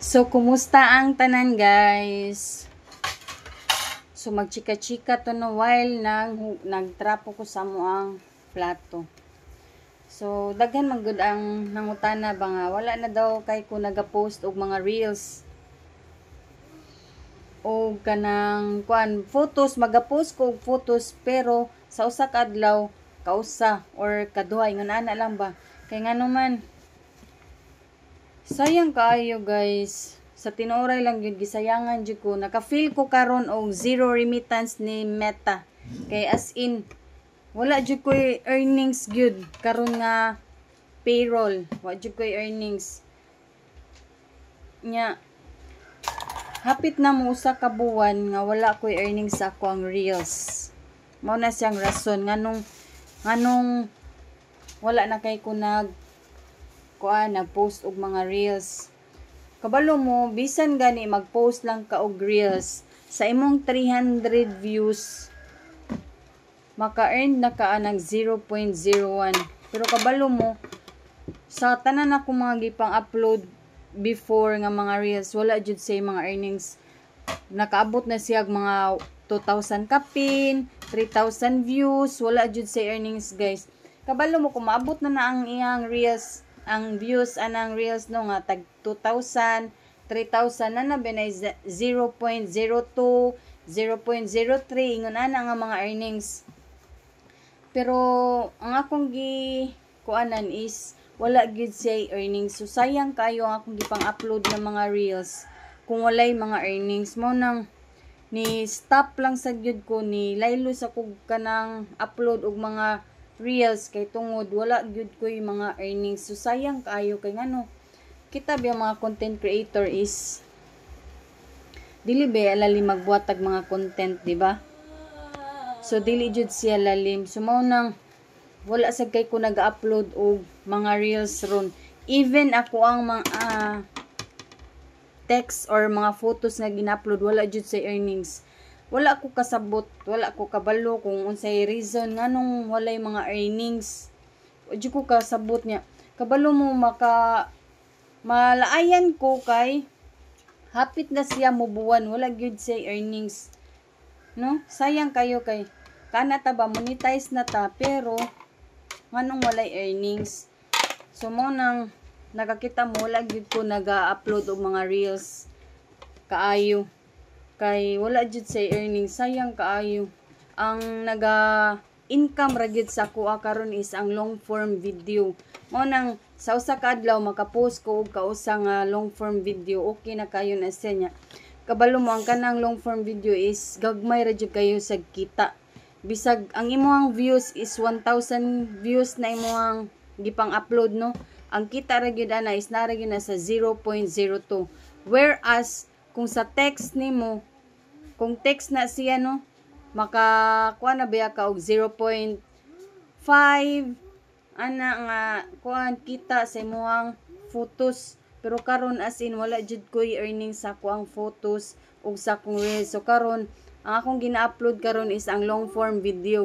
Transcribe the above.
So, kumusta ang tanan, guys? So, magchika-chika to no while nagtrapo ko sa muang plato. So, daghan man gud ang nangutana ba nga wala na daw kay ko nagapost og mga reels o kanang photos, magapost ko og photos pero sa usa ka adlaw kausa or kaduha ingon ana lang ba kay ngano man sayang kaayo, guys. Sa tinuray lang yun gisayangan jud ko, naka-feel ko karon og zero remittance ni Meta kay as in wala jud ko earnings gyud karon nga payroll, wa jud ko earnings nya. Hapit na mo usa ka buwan nga wala ko earnings sa ako ang reels. Mao na siyang rason nganong wala na kay ko nagpost og mga reels. Kabalo mo bisan gani magpost lang ka og reels sa imong 300 views maka-earn na ka ng 0.01. Pero kabalo mo sa tanan ako mga gipang upload before nga mga reels wala jud say mga earnings. Nakaabot na siya mga 2,000 kapin, 3,000 views, wala jud say earnings, guys. Kabalo mo kung maabot na ang iyang reels, ang views anang reels no nga tag 2,000, 3,000 na na benay 0.02, 0.03 ingon ana nga mga earnings. Pero ang akong kuanan is wala gyud say earnings. So sayang kayo ang akong gipang-upload ng mga reels kung walay mga earnings. Mo nang ni stop lang sa gyud ko ni laylo sa kog kanang upload og mga reels kay tungod wala gyud ko yung mga earnings. So sayang kayo kay ngano kita ba mga content creator is dili ba lalim magbuhat og mga content, di ba? So dili jud siya lalim. So mao nang wala sad kay ko nag-upload og mga reels ron. Even ako ang mga text or mga photos na gina-upload wala jud sa earnings. Wala ko kasabot, wala ko kabalo kung unsay reason nganong walay mga earnings. Wa jud ko kasabot niya. Kabalo mo malaayan ko kay hapit na siya mubuwan wala gyud sa earnings. No? Sayang kayo kay kana ta ba monetize na ta pero nganong walay earnings. So mo nang nakakita mo wala gyud ko naga-upload og mga reels kaayo kay wala jud say earnings. Sayang kaayo. Ang income ra gyud sa kuha karon is ang long form video. Mo nang sa usa ka adlaw makapost ko og kausa nga long form video okay na kayo na siya nya. Kabalo mo ang kanang long form video is gagmay ra jud kayo sa kita. Bisag ang imong views is 1,000 views na imong gipang upload no. Ang kita ra gyud ana is nara gyud na sa 0.02. Whereas kung sa text nimo, kung text na siya no, makakuha na ba ka og 0.5 ana nga kuan kita sa imong photos. Pero karon as in wala jud ko earnings sa kuang photos ug sa kong reels. So karon ang akong gina-upload karon is ang long form video.